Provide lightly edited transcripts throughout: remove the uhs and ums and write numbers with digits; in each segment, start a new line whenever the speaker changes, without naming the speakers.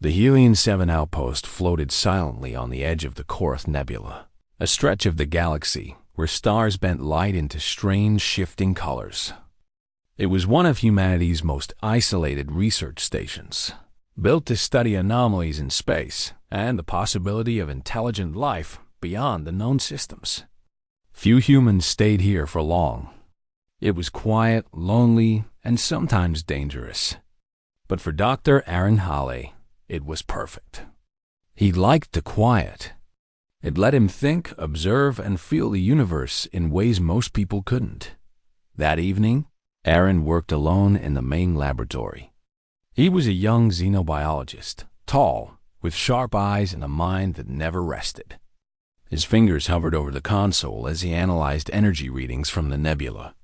The Helion-7 outpost floated silently on the edge of the Korath Nebula, a stretch of the galaxy where stars bent light into strange, shifting colors. It was one of humanity's most isolated research stations, built to study anomalies in space and the possibility of intelligent life beyond the known systems. Few humans stayed here for long. It was quiet, lonely, and sometimes dangerous. But for Dr. Aaron Hale, it was perfect. He liked the quiet. It let him think, observe, and feel the universe in ways most people couldn't. That evening, Aaron worked alone in the main laboratory. He was a young xenobiologist, tall, with sharp eyes and a mind that never rested. His fingers hovered over the console as he analyzed energy readings from the nebula.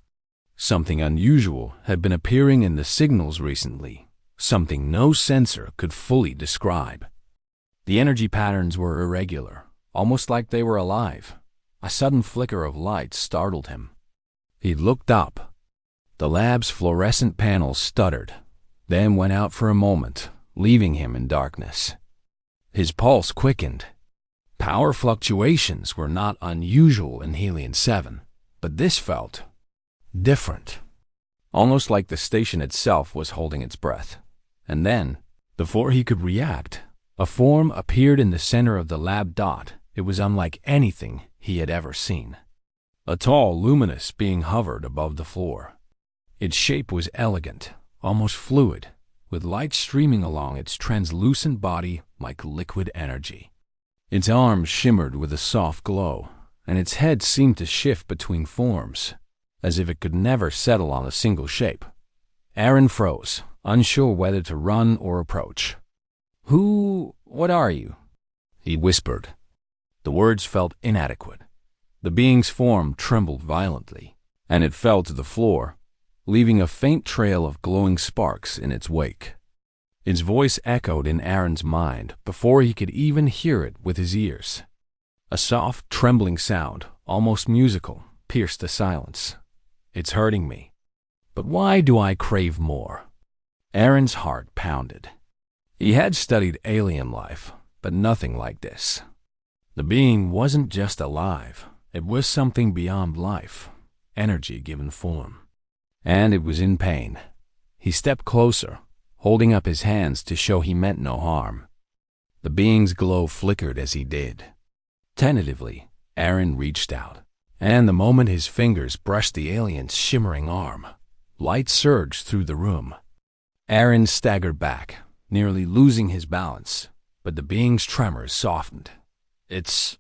Something unusual had been appearing in the signals recently, something no sensor could fully describe. The energy patterns were irregular, almost like they were alive. A sudden flicker of light startled him. He looked up. The lab's fluorescent panels stuttered, then went out for a moment, leaving him in darkness. His pulse quickened. Power fluctuations were not unusual in Helion-7, but this felt different, almost like the station itself was holding its breath. And then, before he could react, a form appeared in the center of the lab dot. It was unlike anything he had ever seen. A tall, luminous being hovered above the floor. Its shape was elegant, almost fluid, with light streaming along its translucent body like liquid energy. Its arms shimmered with a soft glow, and its head seemed to shift between forms, as if it could never settle on a single shape. Aaron froze, unsure whether to run or approach. What are you?" he whispered. The words felt inadequate. The being's form trembled violently, and it fell to the floor, leaving a faint trail of glowing sparks in its wake. Its voice echoed in Aaron's mind before he could even hear it with his ears. A soft, trembling sound, almost musical, pierced the silence. "It's hurting me. But why do I crave more?" Aaron's heart pounded. He had studied alien life, but nothing like this. The being wasn't just alive. It was something beyond life, energy given form. And it was in pain. He stepped closer, holding up his hands to show he meant no harm. The being's glow flickered as he did. Tentatively, Aaron reached out, and the moment his fingers brushed the alien's shimmering arm, light surged through the room. Aaron staggered back, nearly losing his balance, but the being's tremors softened. "It's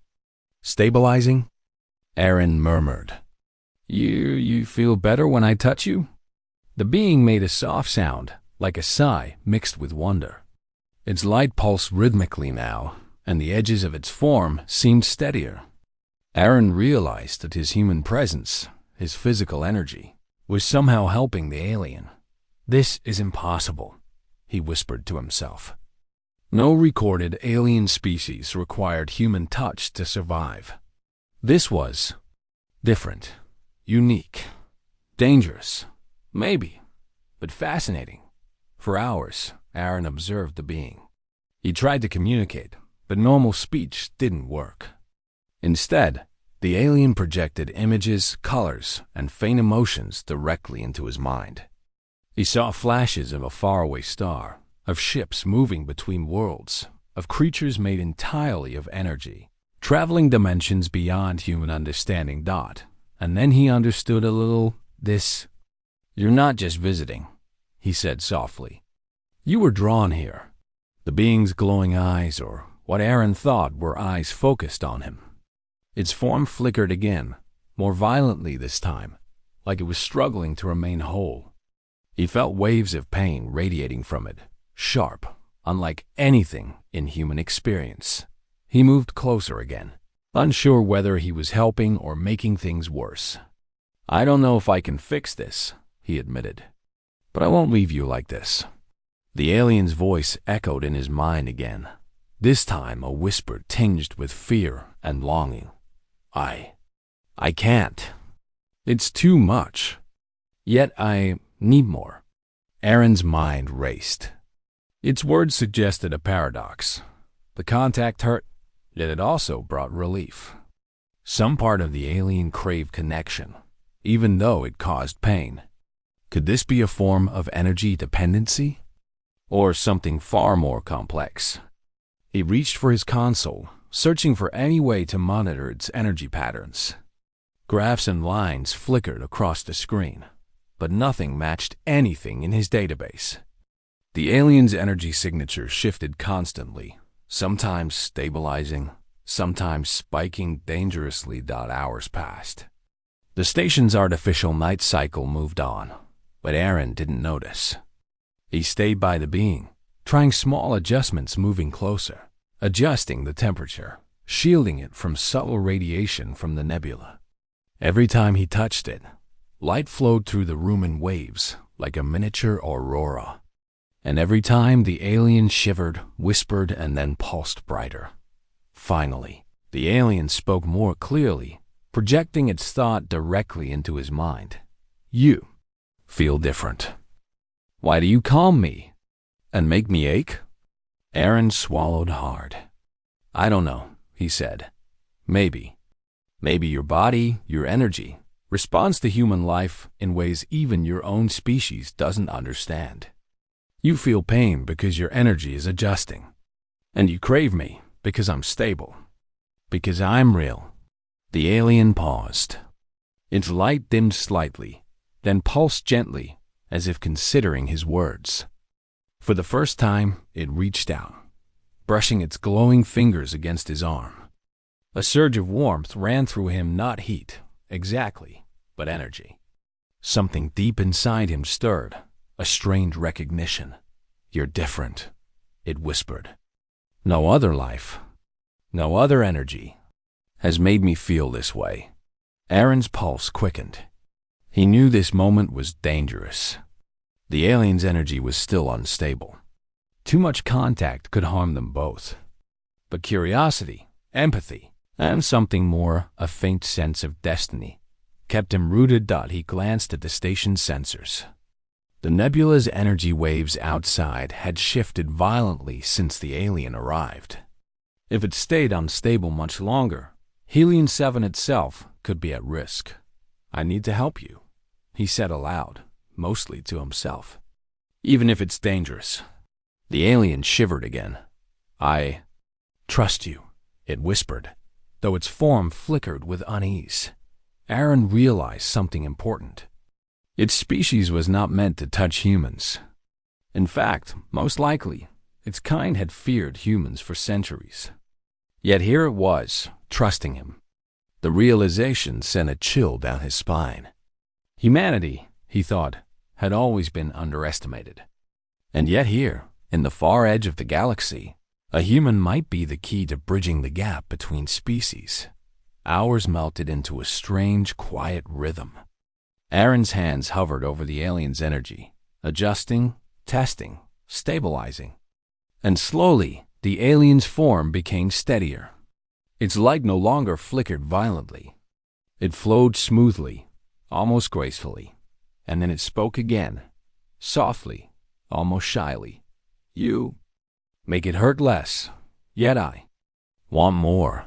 stabilizing?" Aaron murmured. You feel better when I touch you?" The being made a soft sound, like a sigh mixed with wonder. Its light pulsed rhythmically now, and the edges of its form seemed steadier. Aaron realized that his human presence, his physical energy, was somehow helping the alien. "This is impossible," he whispered to himself. No recorded alien species required human touch to survive. This was different, unique, dangerous, maybe, but fascinating. For hours, Aaron observed the being. He tried to communicate, but normal speech didn't work. Instead, the alien projected images, colors, and faint emotions directly into his mind. He saw flashes of a faraway star, of ships moving between worlds, of creatures made entirely of energy, traveling dimensions beyond human understanding. And then he understood a little. "You're not just visiting," he said softly. "You were drawn here." The being's glowing eyes, or what Aaron thought were eyes, focused on him. Its form flickered again, more violently this time, like it was struggling to remain whole. He felt waves of pain radiating from it, sharp, unlike anything in human experience. He moved closer again, unsure whether he was helping or making things worse. "I don't know if I can fix this," he admitted, "but I won't leave you like this." The alien's voice echoed in his mind again, this time a whisper tinged with fear and longing. I can't. It's too much. Yet I need more." Aaron's mind raced. Its words suggested a paradox. The contact hurt, yet it also brought relief. Some part of the alien craved connection, even though it caused pain. Could this be a form of energy dependency? Or something far more complex? He reached for his console, searching for any way to monitor its energy patterns. Graphs and lines flickered across the screen, but nothing matched anything in his database. The alien's energy signature shifted constantly, sometimes stabilizing, sometimes spiking dangerously. Hours passed. The station's artificial night cycle moved on, but Aaron didn't notice. He stayed by the being, trying small adjustments, moving closer, adjusting the temperature, shielding it from subtle radiation from the nebula. Every time he touched it, light flowed through the room in waves, like a miniature aurora. And every time the alien shivered, whispered, and then pulsed brighter. Finally, the alien spoke more clearly, projecting its thought directly into his mind. You feel different. Why do you calm me and make me ache? Aaron swallowed hard. I don't know, he said. Maybe your body, your energy, responds to human life in ways even your own species doesn't understand. You feel pain because your energy is adjusting. And you crave me because I'm stable. Because I'm real. The alien paused. Its light dimmed slightly, then pulsed gently, as if considering his words. For the first time, it reached out, brushing its glowing fingers against his arm. A surge of warmth ran through him, not heat, exactly, but energy. Something deep inside him stirred, a strange recognition. You're different, it whispered. No other life, no other energy has made me feel this way. Aaron's pulse quickened. He knew this moment was dangerous. The alien's energy was still unstable. Too much contact could harm them both. But curiosity, empathy, and something more, a faint sense of destiny, kept him rooted. He glanced at the station's sensors. The nebula's energy waves outside had shifted violently since the alien arrived. If it stayed unstable much longer, Helion 7 itself could be at risk. I need to help you, he said aloud, mostly to himself. Even if it's dangerous. The alien shivered again. I trust you, it whispered, though its form flickered with unease. Aaron realized something important. Its species was not meant to touch humans. In fact, most likely, its kind had feared humans for centuries. Yet here it was, trusting him. The realization sent a chill down his spine. Humanity, he thought, had always been underestimated. And yet here, in the far edge of the galaxy, a human might be the key to bridging the gap between species. Hours melted into a strange, quiet rhythm. Aaron's hands hovered over the alien's energy, adjusting, testing, stabilizing. And slowly, the alien's form became steadier. Its light no longer flickered violently. It flowed smoothly, almost gracefully, and then it spoke again, softly, almost shyly. You make it hurt less, yet I want more.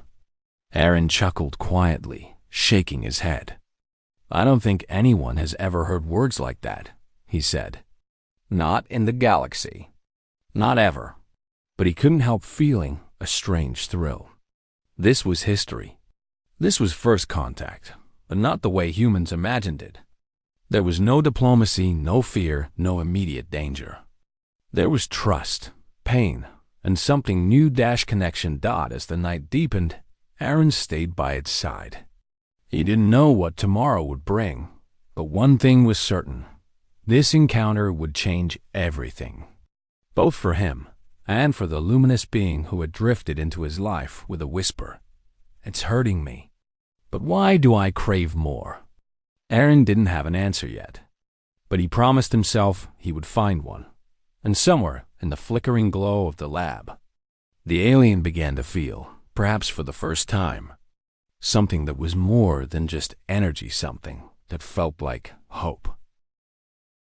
Aaron chuckled quietly, shaking his head. I don't think anyone has ever heard words like that, he said. Not in the galaxy. Not ever. But he couldn't help feeling a strange thrill. This was history. This was first contact, but not the way humans imagined it. There was no diplomacy, no fear, no immediate danger. There was trust, pain, and something new. Connection. As the night deepened, Aaron stayed by its side. He didn't know what tomorrow would bring, but one thing was certain. This encounter would change everything, both for him and for the luminous being who had drifted into his life with a whisper. It's hurting me. But why do I crave more? Aaron didn't have an answer yet, but he promised himself he would find one. And somewhere in the flickering glow of the lab, the alien began to feel, perhaps for the first time, something that was more than just energy, something that felt like hope.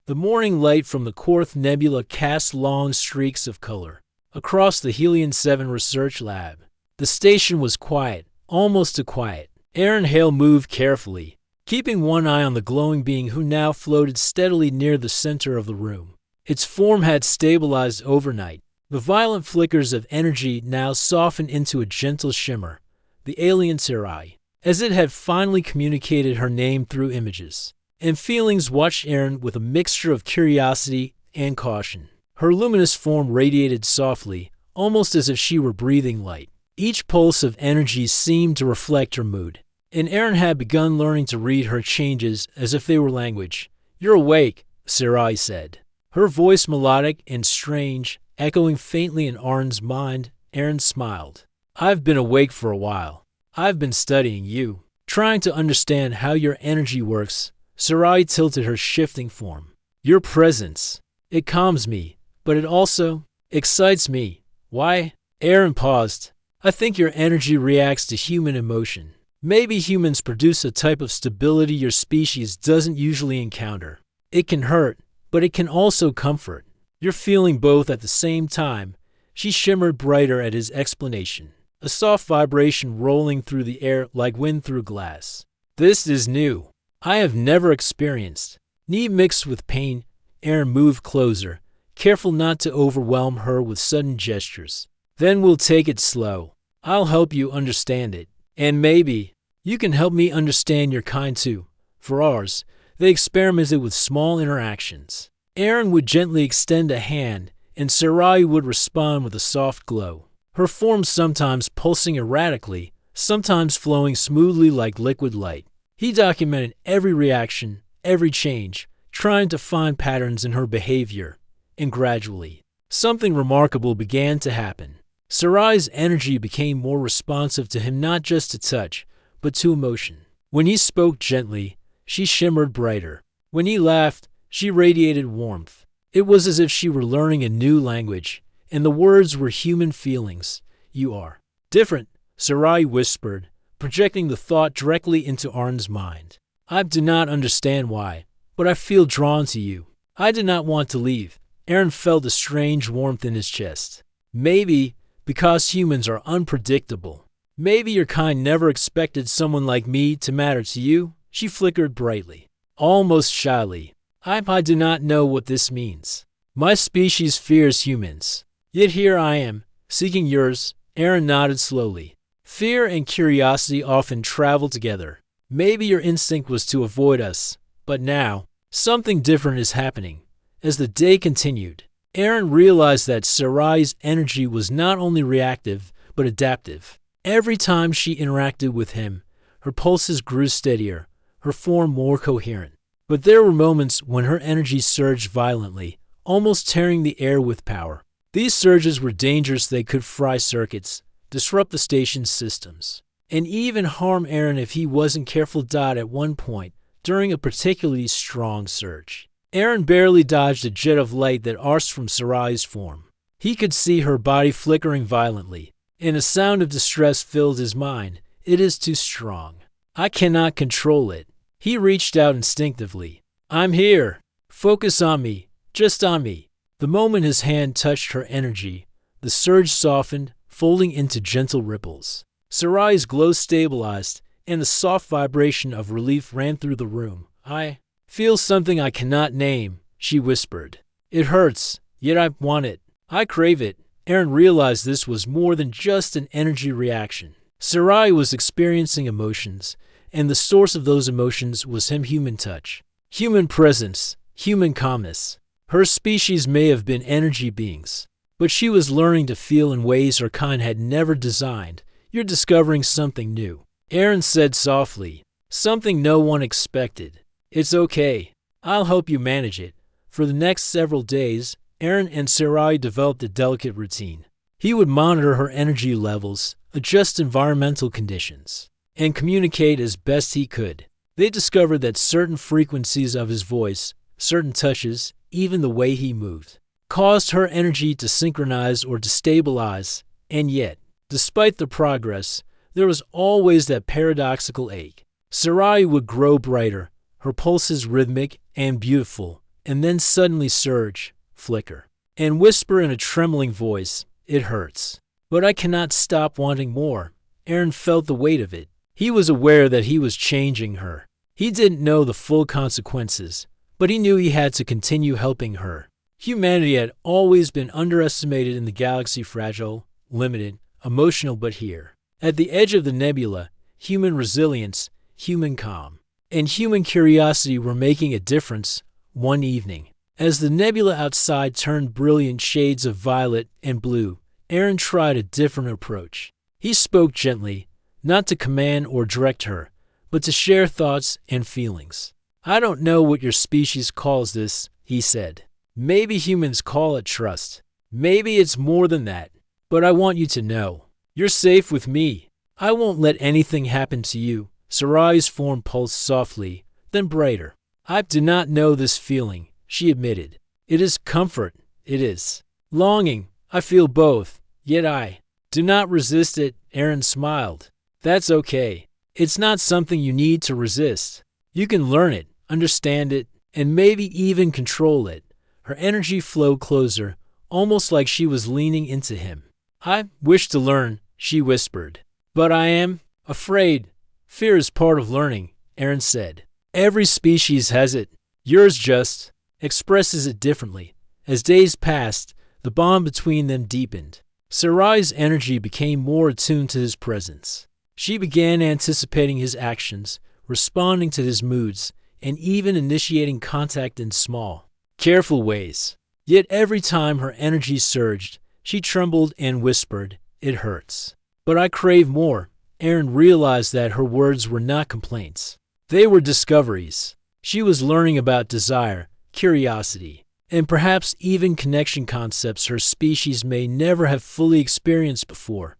The morning light from the Korth Nebula cast long streaks of color across the Helion 7 research lab. The station was quiet, almost too quiet. Aaron Hale moved carefully, keeping one eye on the glowing being who now floated steadily near the center of the room. Its form had stabilized overnight. The violent flickers of energy now softened into a gentle shimmer. The alien Scifi, as it had finally communicated her name through images. And feelings watched Aaron with a mixture of curiosity and caution. Her luminous form radiated softly, almost as if she were breathing light. Each pulse of energy seemed to reflect her mood, and Aaron had begun learning to read her changes as if they were language. "You're awake," Scifi said. Her voice melodic and strange, echoing faintly in Aaron's mind. Aaron smiled. "I've been awake for a while. I've been studying you, trying to understand how your energy works." Scifi tilted her shifting form. "Your presence, it calms me, but it also excites me." "Why?" Aaron paused. "I think your energy reacts to human emotion. Maybe humans produce a type of stability your species doesn't usually encounter. It can hurt, but it can also comfort. You're feeling both at the same time." She shimmered brighter at his explanation, a soft vibration rolling through the air like wind through glass. "This is new. I have never experienced." Need mixed with pain, Aaron moved closer, careful not to overwhelm her with sudden gestures. "Then we'll take it slow. I'll help you understand it. And maybe you can help me understand your kind too." For ours, they experimented with small interactions. Aaron would gently extend a hand, and Scifi would respond with a soft glow. Her form sometimes pulsing erratically, sometimes flowing smoothly like liquid light. He documented every reaction, every change, trying to find patterns in her behavior. And gradually, something remarkable began to happen. Scifi's energy became more responsive to him, not just to touch, but to emotion. When he spoke gently, she shimmered brighter. When he laughed, she radiated warmth. It was as if she were learning a new language, and the words were human feelings. "You are different," Scifi whispered, projecting the thought directly into Aaron's mind. "I do not understand why, but I feel drawn to you. I did not want to leave." Aaron felt a strange warmth in his chest. "Maybe because humans are unpredictable. Maybe your kind never expected someone like me to matter to you." She flickered brightly, almost shyly. I do not know what this means. My species fears humans. Yet here I am, seeking yours." Aaron nodded slowly. "Fear and curiosity often travel together. Maybe your instinct was to avoid us, but now, something different is happening." As the day continued, Aaron realized that Scifi's energy was not only reactive, but adaptive. Every time she interacted with him, her pulses grew steadier, her form more coherent. But there were moments when her energy surged violently, almost tearing the air with power. These surges were dangerous. They could fry circuits, disrupt the station's systems, and even harm Aaron if he wasn't careful. At one point, during a particularly strong surge, Aaron barely dodged a jet of light that arced from Scifi's form. He could see her body flickering violently, and a sound of distress filled his mind. "It is too strong. I cannot control it." He reached out instinctively. "I'm here. Focus on me, just on me." The moment his hand touched her energy, the surge softened, folding into gentle ripples. Scifi's glow stabilized, and a soft vibration of relief ran through the room. "I feel something I cannot name," she whispered. "It hurts, yet I want it. I crave it." Aaron realized this was more than just an energy reaction. Scifi was experiencing emotions, and the source of those emotions was human touch, human presence, human calmness. Her species may have been energy beings, but she was learning to feel in ways her kind had never designed. "You're discovering something new," Aaron said softly, "something no one expected. It's okay. I'll help you manage it." For the next several days, Aaron and Scifi developed a delicate routine. He would monitor her energy levels, adjust environmental conditions, and communicate as best he could. They discovered that certain frequencies of his voice, certain touches, even the way he moved, caused her energy to synchronize or destabilize. And yet, despite the progress, there was always that paradoxical ache. Scifi would grow brighter, her pulses rhythmic and beautiful, and then suddenly surge, flicker, and whisper in a trembling voice, "It hurts. But I cannot stop wanting more." Aaron felt the weight of it. He was aware that he was changing her. He didn't know the full consequences, but he knew he had to continue helping her. Humanity had always been underestimated in the galaxy, fragile, limited, emotional, but here, at the edge of the nebula, human resilience, human calm, and human curiosity were making a difference. One evening, as the nebula outside turned brilliant shades of violet and blue, Aaron tried a different approach. He spoke gently, not to command or direct her, but to share thoughts and feelings. "I don't know what your species calls this," he said. "Maybe humans call it trust. Maybe it's more than that. But I want you to know, you're safe with me. I won't let anything happen to you." Sarai's form pulsed softly, then brighter. "I do not know this feeling," she admitted. "It is comfort. It is longing. I feel both. Yet I do not resist it." Aaron smiled. "That's okay. It's not something you need to resist. You can learn it, understand it, and maybe even control it." Her energy flowed closer, almost like she was leaning into him. "I wish to learn," she whispered. "But I am afraid." "Fear is part of learning," Aaron said. "Every species has it. Yours just expresses it differently." As days passed, the bond between them deepened. Sarai's energy became more attuned to his presence. She began anticipating his actions, responding to his moods, and even initiating contact in small, careful ways. Yet every time her energy surged, she trembled and whispered, "It hurts. But I crave more." Aaron realized that her words were not complaints. They were discoveries. She was learning about desire, curiosity, and perhaps even connection concepts her species may never have fully experienced before.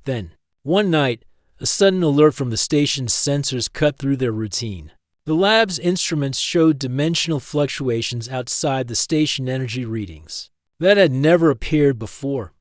Then, one night, a sudden alert from the station's sensors cut through their routine. The lab's instruments showed dimensional fluctuations outside the station energy readings that had never appeared before.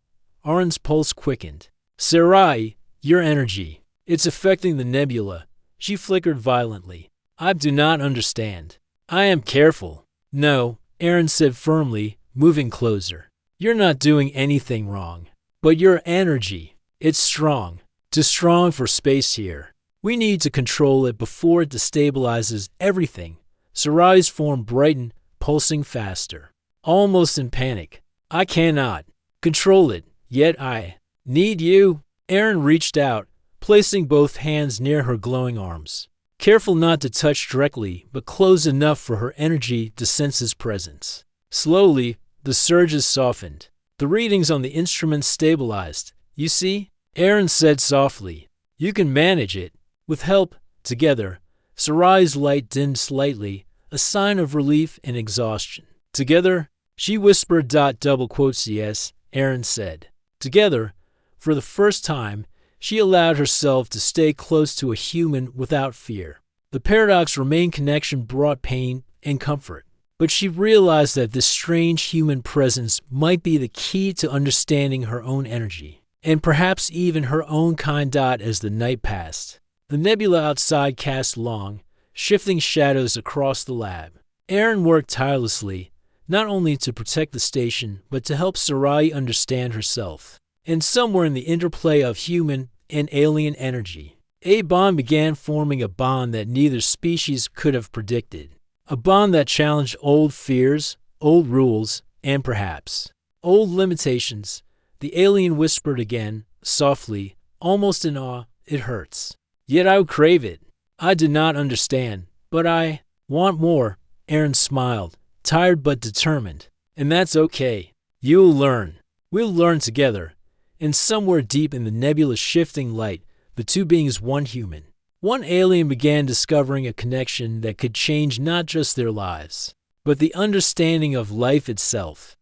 Aaron's pulse quickened. "Sarai, your energy. It's affecting the nebula." She flickered violently. "I do not understand." "I am careful." "No," Aaron said firmly, moving closer. "You're not doing anything wrong. But your energy, it's strong. Too strong for space here. We need to control it before it destabilizes everything." Sarai's form brightened, pulsing faster. Almost in panic. "I cannot control it, yet I need you." Aaron reached out, placing both hands near her glowing arms. Careful not to touch directly, but close enough for her energy to sense his presence. Slowly, the surges softened. The readings on the instruments stabilized. "You see?" Aaron said softly. "You can manage it. With help, together." Sarai's light dimmed slightly, a sign of relief and exhaustion. "Together?" She whispered. Double quotes, "Yes," Aaron said. Together, for the first time, she allowed herself to stay close to a human without fear. The paradox remained connection brought pain and comfort. But she realized that this strange human presence might be the key to understanding her own energy, and perhaps even her own kind. As the night passed, the nebula outside cast long, shifting shadows across the lab. Aaron worked tirelessly, not only to protect the station, but to help Sarai understand herself. And somewhere in the interplay of human and alien energy, a bond began forming, a bond that neither species could have predicted. A bond that challenged old fears, old rules, and perhaps old limitations. The alien whispered again, softly, almost in awe, "It hurts. Yet I would crave it. I do not understand, but I want more." Aaron smiled, tired but determined. "And that's okay. You'll learn. We'll learn together." And somewhere deep in the nebula's shifting light, the two beings, one human, one alien, began discovering a connection that could change not just their lives, but the understanding of life itself.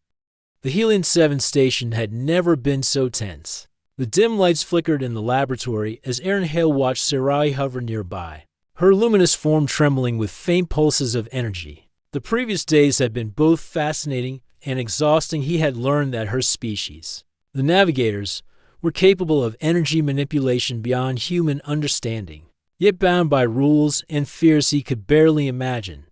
The Helion 7 station had never been so tense. The dim lights flickered in the laboratory as Aaron Hale watched Sarai hover nearby, her luminous form trembling with faint pulses of energy. The previous days had been both fascinating and exhausting. He had learned that her species, the navigators, were capable of energy manipulation beyond human understanding, yet bound by rules and fears he could barely imagine.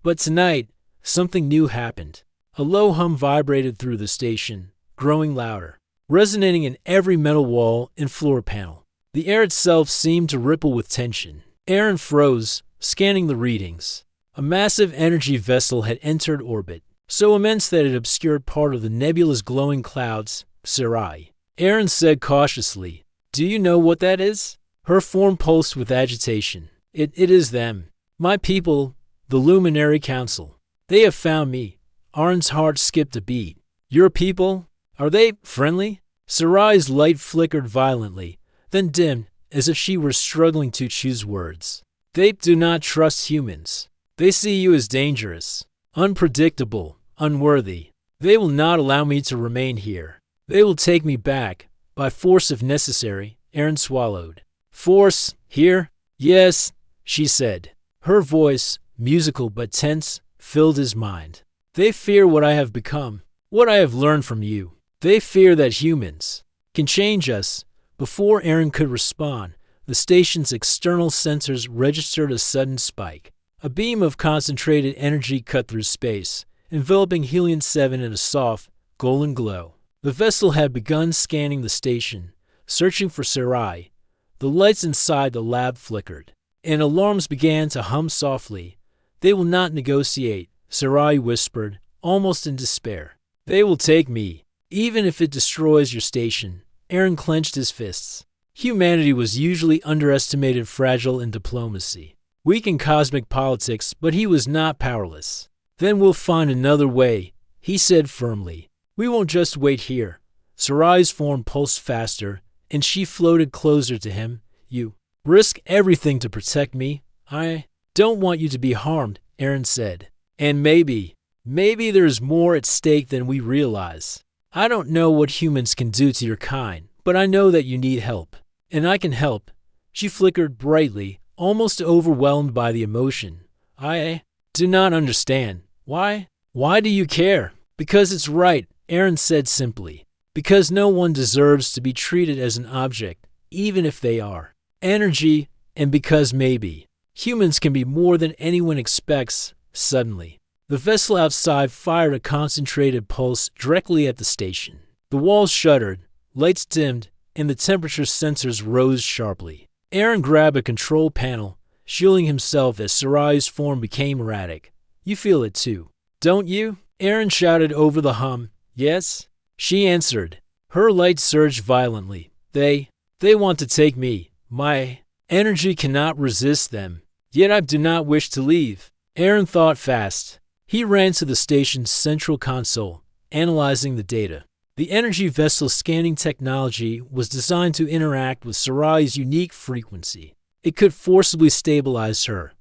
But tonight, something new happened. A low hum vibrated through the station, growing louder, resonating in every metal wall and floor panel. The air itself seemed to ripple with tension. Aaron froze, scanning the readings. A massive energy vessel had entered orbit, so immense that it obscured part of the nebula's glowing clouds. Sarai. Aaron said cautiously, "Do you know what that is?" Her form pulsed with agitation. It is them. My people, the Luminary Council. They have found me. Aaron's heart skipped a beat. Your people? Are they friendly? Sarai's light flickered violently, then dimmed, as if she were struggling to choose words. They do not trust humans. They see you as dangerous, unpredictable, unworthy. They will not allow me to remain here. They will take me back, by force if necessary. Aaron swallowed. Force? Here? Yes, she said. Her voice, musical but tense, filled his mind. They fear what I have become, what I have learned from you. They fear that humans can change us. Before Aaron could respond, the station's external sensors registered a sudden spike. A beam of concentrated energy cut through space, enveloping Helion-7 in a soft, golden glow. The vessel had begun scanning the station, searching for Sarai. The lights inside the lab flickered, and alarms began to hum softly. They will not negotiate, Sarai whispered, almost in despair. They will take me, even if it destroys your station. Aaron clenched his fists. Humanity was usually underestimated fragile in diplomacy, weak in cosmic politics, but he was not powerless. Then we'll find another way, he said firmly. We won't just wait here. Sarai's form pulsed faster, and she floated closer to him. You risk everything to protect me. I don't want you to be harmed, Aaron said. And maybe there's more at stake than we realize. I don't know what humans can do to your kind, but I know that you need help. And I can help. She flickered brightly, almost overwhelmed by the emotion. I do not understand. Why? Why do you care? Because it's right, Aaron said simply. Because no one deserves to be treated as an object, even if they are. Energy, and because maybe humans can be more than anyone expects. Suddenly, the vessel outside fired a concentrated pulse directly at the station. The walls shuddered, lights dimmed, and the temperature sensors rose sharply. Aaron grabbed a control panel, shielding himself as Sarai's form became erratic. You feel it too, don't you? Aaron shouted over the hum. Yes, she answered. Her light surged violently. They want to take me. My energy cannot resist them. Yet I do not wish to leave. Aaron thought fast. He ran to the station's central console, analyzing the data. The energy vessel scanning technology was designed to interact with Sarai's unique frequency. It could forcibly stabilize her,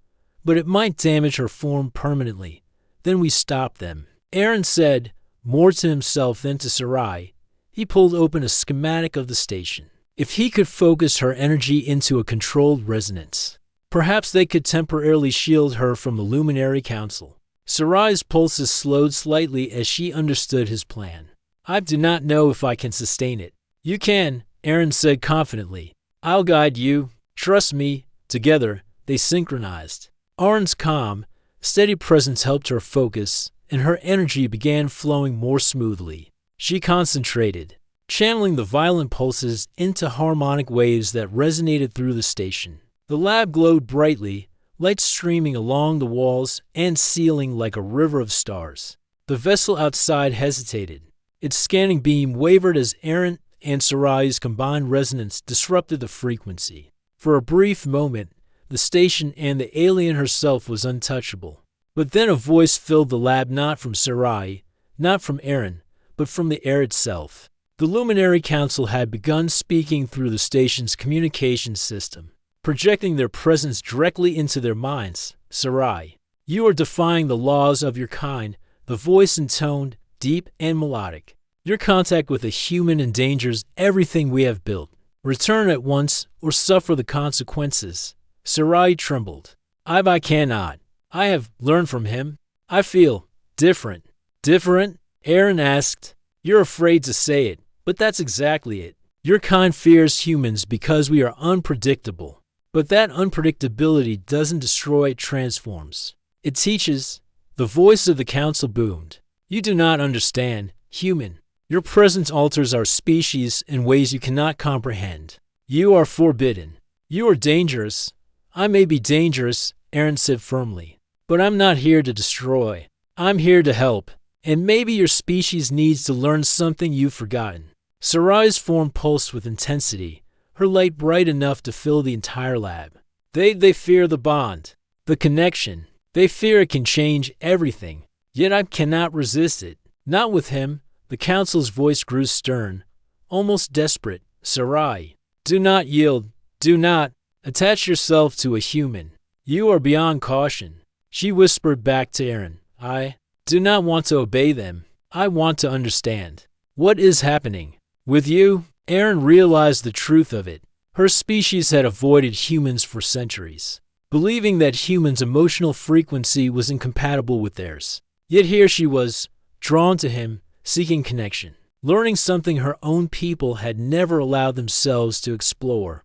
but it might damage her form permanently. Then we stopped them. Aaron said, more to himself than to Sarai. He pulled open a schematic of the station. If he could focus her energy into a controlled resonance, perhaps they could temporarily shield her from the Luminary Council. Sarai's pulses slowed slightly as she understood his plan. I do not know if I can sustain it. You can, Aaron said confidently. I'll guide you. Trust me. Together, they synchronized. Aaron's calm, steady presence helped her focus, and her energy began flowing more smoothly. She concentrated, channeling the violent pulses into harmonic waves that resonated through the station. The lab glowed brightly, lights streaming along the walls and ceiling like a river of stars. The vessel outside hesitated. Its scanning beam wavered as Aaron and Sarai's combined resonance disrupted the frequency. For a brief moment, the station and the alien herself was untouchable. But then a voice filled the lab, not from Sarai, not from Aaron, but from the air itself. The Luminary Council had begun speaking through the station's communication system, projecting their presence directly into their minds. Sarai, you are defying the laws of your kind. The voice intoned, deep and melodic. Your contact with a human endangers everything we have built. Return at once or suffer the consequences. Sarai trembled. I cannot. I have learned from him. I feel different. Different? Aaron asked. You're afraid to say it, but that's exactly it. Your kind fears humans because we are unpredictable. But that unpredictability doesn't destroy, it transforms. It teaches, The voice of the council boomed. You do not understand, human. Your presence alters our species in ways you cannot comprehend. You are forbidden. You are dangerous. I may be dangerous, Aaron said firmly, but I'm not here to destroy. I'm here to help. And maybe your species needs to learn something you've forgotten. Sarai's form pulsed with intensity, her light bright enough to fill the entire lab. They fear the bond, the connection. They fear it can change everything. Yet I cannot resist it. Not with him. The council's voice grew stern, almost desperate. Sarai, do not yield. Do not attach yourself to a human. You are beyond caution. She whispered back to Aaron. I do not want to obey them. I want to understand. What is happening? With you? Aaron realized the truth of it. Her species had avoided humans for centuries, believing that humans' emotional frequency was incompatible with theirs. Yet here she was, drawn to him, seeking connection, learning something her own people had never allowed themselves to explore.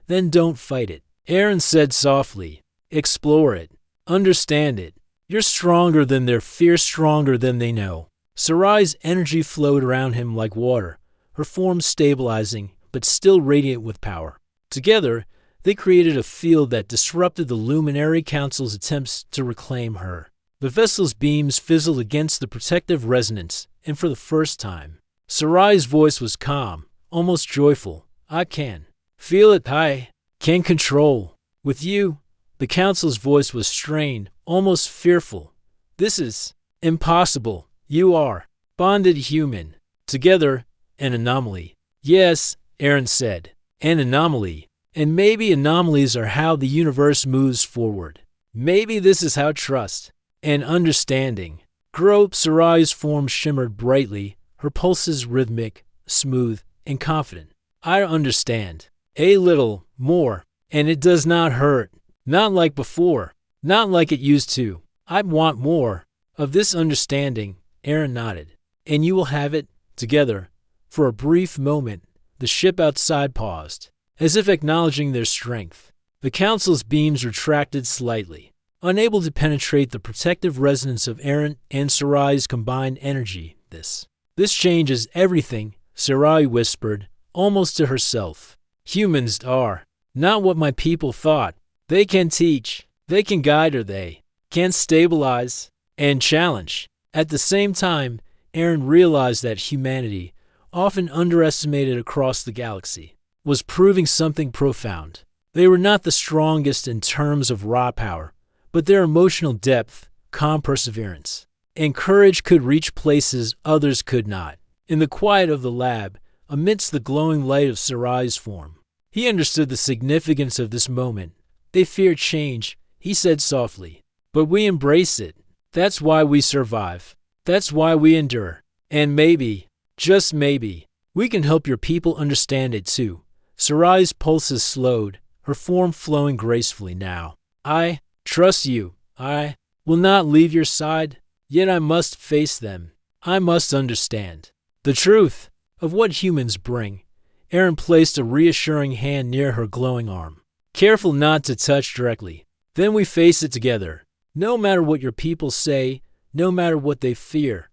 Then don't fight it, Aaron said softly. Explore it. Understand it. You're stronger than their fear, stronger than they know. Sarai's energy flowed around him like water, her form stabilizing, but still radiant with power. Together, they created a field that disrupted the Luminary Council's attempts to reclaim her. The vessel's beams fizzled against the protective resonance, and for the first time, Sarai's voice was calm, almost joyful. I can feel it. I can control. With you, the Council's voice was strained, almost fearful. This is impossible. You are bonded human. Together, an anomaly. Yes, Aaron said, an anomaly. And maybe anomalies are how the universe moves forward. Maybe this is how trust and understanding grow. Sarai's form shimmered brightly, her pulses rhythmic, smooth, and confident. I understand. A little more, and it does not hurt. Not like before. Not like it used to. I want more of this understanding. Aaron nodded. And you will have it, together. For a brief moment, the ship outside paused, as if acknowledging their strength. The Council's beams retracted slightly, unable to penetrate the protective resonance of Aaron and Sarai's combined energy. This changes everything, Sarai whispered, almost to herself. Humans are not what my people thought. They can teach, they can guide, or they can stabilize and challenge. At the same time, Aaron realized that humanity, often underestimated across the galaxy, was proving something profound. They were not the strongest in terms of raw power, but their emotional depth, calm perseverance, and courage could reach places others could not. In the quiet of the lab, amidst the glowing light of Sarai's form, he understood the significance of this moment. They fear change, he said softly, but we embrace it. That's why we survive. That's why we endure. And maybe, just maybe, we can help your people understand it too. Sarai's pulses slowed, her form flowing gracefully now. I trust you. I will not leave your side, yet I must face them. I must understand the truth of what humans bring. Aaron placed a reassuring hand near her glowing arm, careful not to touch directly. Then we face it together. No matter what your people say, no matter what they fear.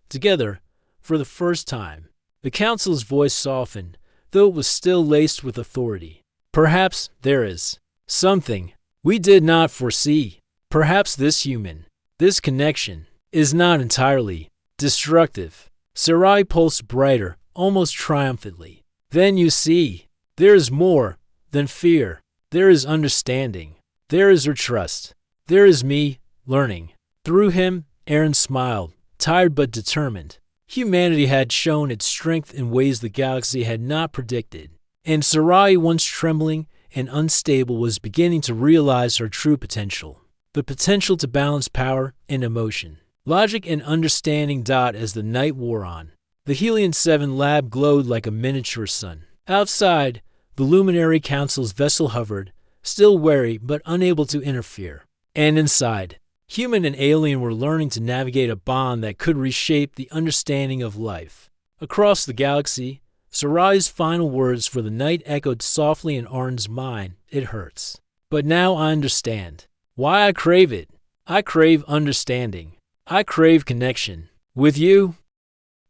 Together, for the first time, the Council's voice softened, though it was still laced with authority. Perhaps there is something we did not foresee. Perhaps this human, this connection, is not entirely destructive. Sarai pulsed brighter, almost triumphantly. Then you see, there is more than fear. There is understanding. There is her trust. There is me, learning. Through him, Aaron smiled, tired but determined. Humanity had shown its strength in ways the galaxy had not predicted, and Sarai, once trembling and unstable, was beginning to realize her true potential. The potential to balance power and emotion, logic and understanding. As the night wore on, the Helion 7 lab glowed like a miniature sun. Outside, the Luminary Council's vessel hovered, still wary but unable to interfere. And inside, human and alien were learning to navigate a bond that could reshape the understanding of life. Across the galaxy, Sarai's final words for the night echoed softly in Arn's mind. It hurts. But now I understand why I crave it. I crave understanding. I crave connection. With you?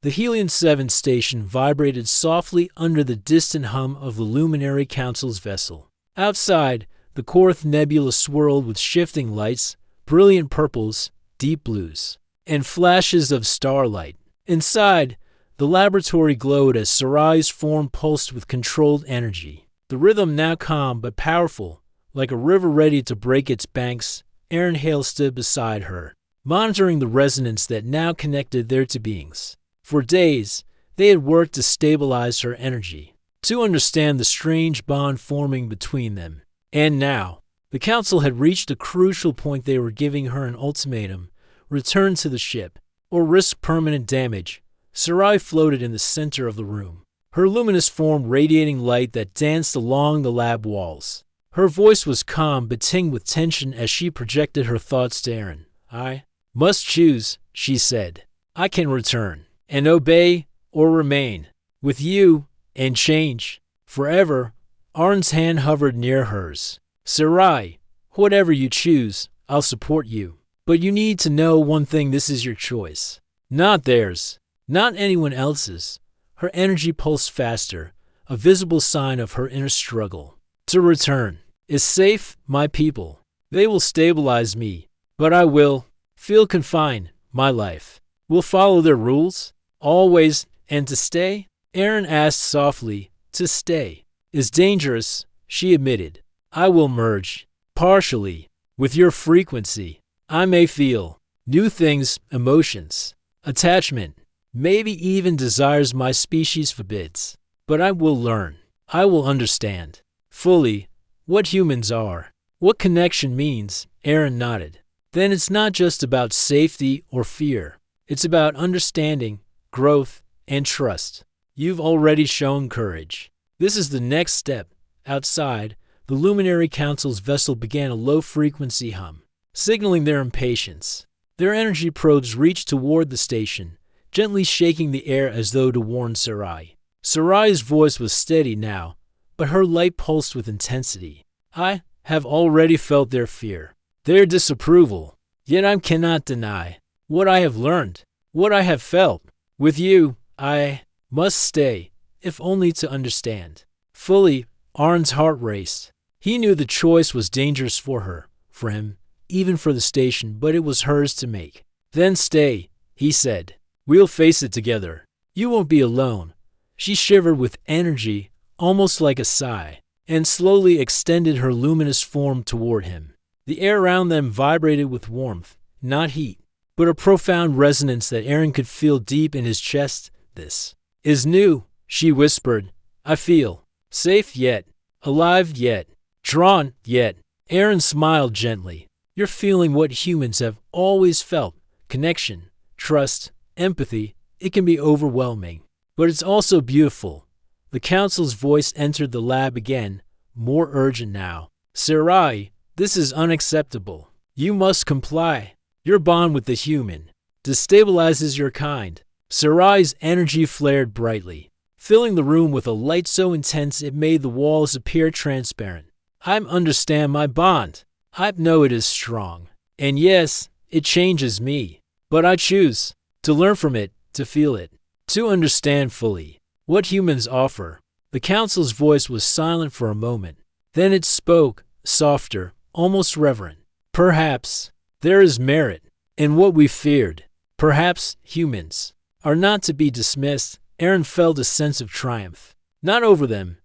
The Helion 7 station vibrated softly under the distant hum of the Luminary Council's vessel. Outside, the Korth Nebula swirled with shifting lights, brilliant purples, deep blues, and flashes of starlight. Inside, the laboratory glowed as Sarai's form pulsed with controlled energy. The rhythm now calm but powerful, like a river ready to break its banks. Aaron Hale stood beside her, monitoring the resonance that now connected their two beings. For days, they had worked to stabilize her energy, to understand the strange bond forming between them. And now, the Council had reached a crucial point. They were giving her an ultimatum: return to the ship, or risk permanent damage. Sarai floated in the center of the room, her luminous form radiating light that danced along the lab walls. Her voice was calm but tinged with tension as she projected her thoughts to Aaron. I must choose, she said. I can return and obey, or remain with you and change forever. Aaron's hand hovered near hers. Sarai, whatever you choose, I'll support you. But you need to know one thing: this is your choice, not theirs, not anyone else's. Her energy pulsed faster, a visible sign of her inner struggle. To return is safe, my people. They will stabilize me, but I will feel confined. My life will follow their rules, always. And to stay? Aaron asked softly. To stay is dangerous, she admitted. I will merge, partially, with your frequency. I may feel new things, emotions, attachment, maybe even desires my species forbids. But I will learn. I will understand fully what humans are, what connection means. Aaron nodded. Then it's not just about safety or fear. It's about understanding, growth, and trust. You've already shown courage. This is the next step. Outside, the Luminary Council's vessel began a low-frequency hum, signaling their impatience. Their energy probes reached toward the station, gently shaking the air as though to warn Sarai. Sarai's voice was steady now, but her light pulsed with intensity. I have already felt their fear, their disapproval, yet I cannot deny what I have learned, what I have felt. With you, I must stay, if only to understand fully. Aaron's heart raced. He knew the choice was dangerous for her, for him, even for the station, but it was hers to make. Then stay, he said. We'll face it together. You won't be alone. She shivered with energy, almost like a sigh, and slowly extended her luminous form toward him. The air around them vibrated with warmth, not heat, but a profound resonance that Aaron could feel deep in his chest. This is new, she whispered. I feel safe yet, alive yet, drawn yet. Aaron smiled gently. You're feeling what humans have always felt: connection, trust, empathy. It can be overwhelming, but it's also beautiful. The Council's voice entered the lab again, more urgent now. Sarai, this is unacceptable. You must comply. Your bond with the human destabilizes your kind. Sarai's energy flared brightly, filling the room with a light so intense it made the walls appear transparent. I understand my bond. I know it is strong. And yes, it changes me. But I choose to learn from it, to feel it, to understand fully what humans offer. The Council's voice was silent for a moment. Then it spoke, softer, almost reverent. Perhaps there is merit in what we feared. Perhaps humans are not to be dismissed. Aaron felt a sense of triumph, not over them,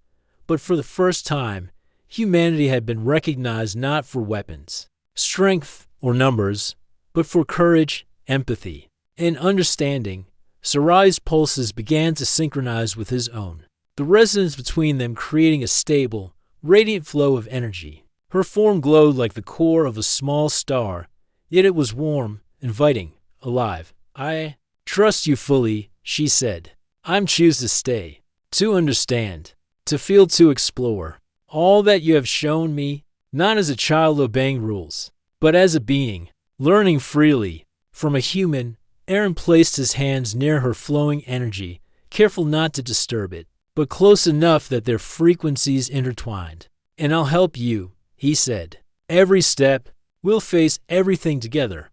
but for the first time, humanity had been recognized not for weapons, strength, or numbers, but for courage, empathy, and understanding. Sarai's pulses began to synchronize with his own, the resonance between them creating a stable, radiant flow of energy. Her form glowed like the core of a small star, yet it was warm, inviting, alive. I trust you fully, she said. I choose to stay, to understand, to feel, to explore all that you have shown me, not as a child obeying rules, but as a being, learning freely from a human. Aaron placed his hands near her flowing energy, careful not to disturb it, but close enough that their frequencies intertwined. And I'll help you, he said. Every step, we'll face everything together.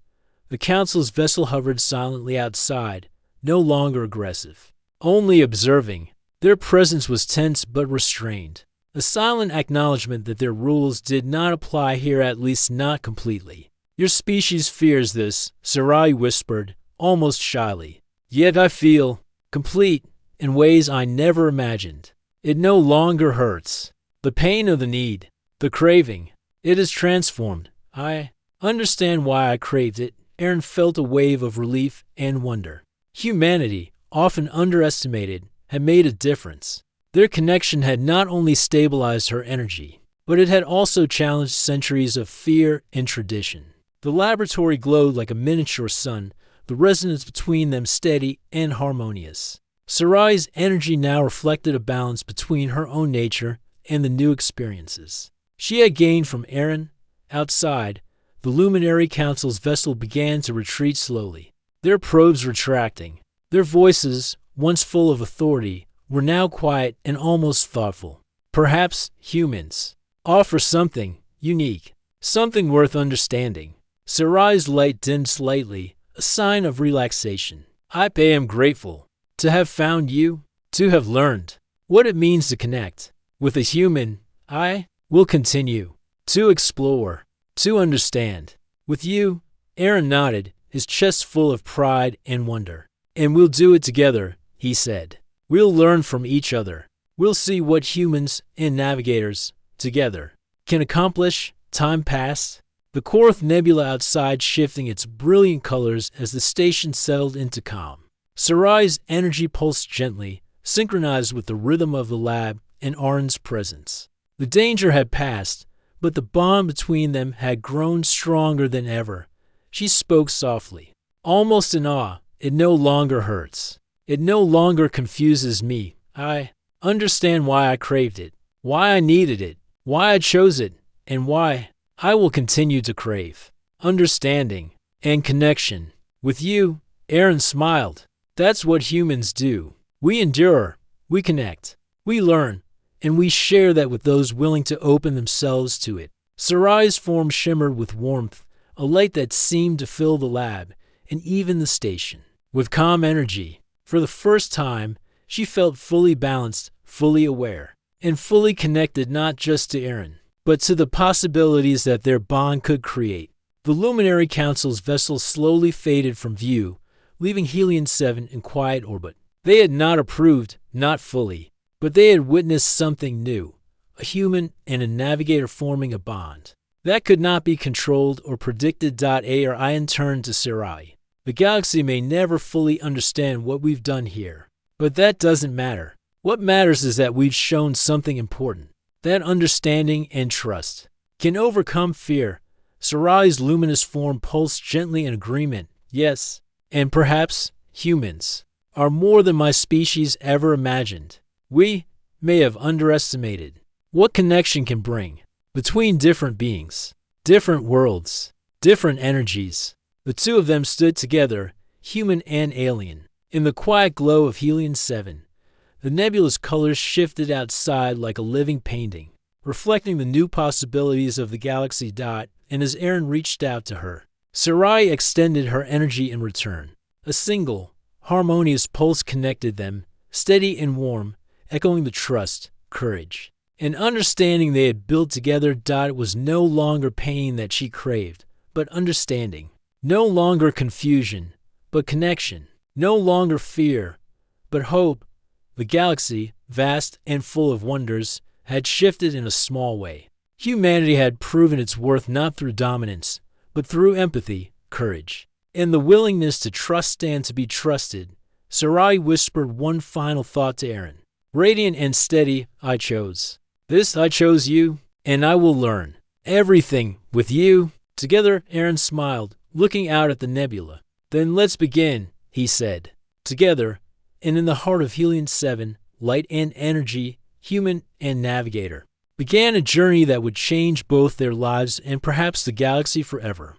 The Council's vessel hovered silently outside, no longer aggressive, only observing. Their presence was tense but restrained, a silent acknowledgement that their rules did not apply here, at least not completely. Your species fears this, Sarai whispered, almost shyly. Yet I feel complete in ways I never imagined. It no longer hurts. The pain of the need, the craving, it is transformed. I understand why I craved it. Aaron felt a wave of relief and wonder. Humanity, often underestimated, had made a difference. Their connection had not only stabilized her energy, but it had also challenged centuries of fear and tradition. The laboratory glowed like a miniature sun, the resonance between them steady and harmonious. Sarai's energy now reflected a balance between her own nature and the new experiences she had gained from Aaron. Outside, the Luminary Council's vessel began to retreat slowly, their probes retracting. Their voices, once full of authority, were now quiet and almost thoughtful. Perhaps humans offer something unique, something worth understanding. Sarai's light dimmed slightly, a sign of relaxation. I am grateful to have found you, to have learned what it means to connect with a human. I will continue to explore, to understand. With you, Aaron nodded, his chest full of pride and wonder. And we'll do it together, he said. We'll learn from each other. We'll see what humans and navigators, together, can accomplish. Time passed. The Korath Nebula outside shifting its brilliant colors as the station settled into calm. Sarai's energy pulsed gently, synchronized with the rhythm of the lab and Aaron's presence. The danger had passed, but the bond between them had grown stronger than ever. She spoke softly, almost in awe. It no longer hurts. It no longer confuses me. I understand why I craved it, why I needed it, why I chose it, and why I will continue to crave understanding and connection. With you, Aaron smiled. That's what humans do. We endure, we connect, we learn, and we share that with those willing to open themselves to it. Sarai's form shimmered with warmth, a light that seemed to fill the lab and even the station with calm energy. For the first time, she felt fully balanced, fully aware, and fully connected not just to Aaron, but to the possibilities that their bond could create. The Luminary Council's vessel slowly faded from view, leaving Helion 7 in quiet orbit. They had not approved, not fully, but they had witnessed something new, a human and a navigator forming a bond that could not be controlled or predicted. Ian turned to Sarai. The galaxy may never fully understand what we've done here, but that doesn't matter. What matters is that we've shown something important, that understanding and trust can overcome fear. Sarai's luminous form pulsed gently in agreement. Yes, and perhaps humans are more than my species ever imagined. We may have underestimated what connection can bring between different beings, different worlds, different energies. The two of them stood together, human and alien, in the quiet glow of Helion 7. The nebula's colors shifted outside like a living painting, reflecting the new possibilities of the galaxy. And as Aaron reached out to her, Sarai extended her energy in return. A single, harmonious pulse connected them, steady and warm, echoing the trust, courage, and understanding they had built together. It was no longer pain that she craved, but understanding. No longer confusion, but connection. No longer fear, but hope. The galaxy, vast and full of wonders, had shifted in a small way. Humanity had proven its worth not through dominance, but through empathy, courage, and the willingness to trust and to be trusted. Sarai whispered one final thought to Aaron. Radiant and steady, I chose. This I chose you, and I will learn everything with you. Together, Aaron smiled, looking out at the nebula. Then let's begin, he said. Together, and in the heart of Helion 7, light and energy, human and navigator, began a journey that would change both their lives and perhaps the galaxy forever.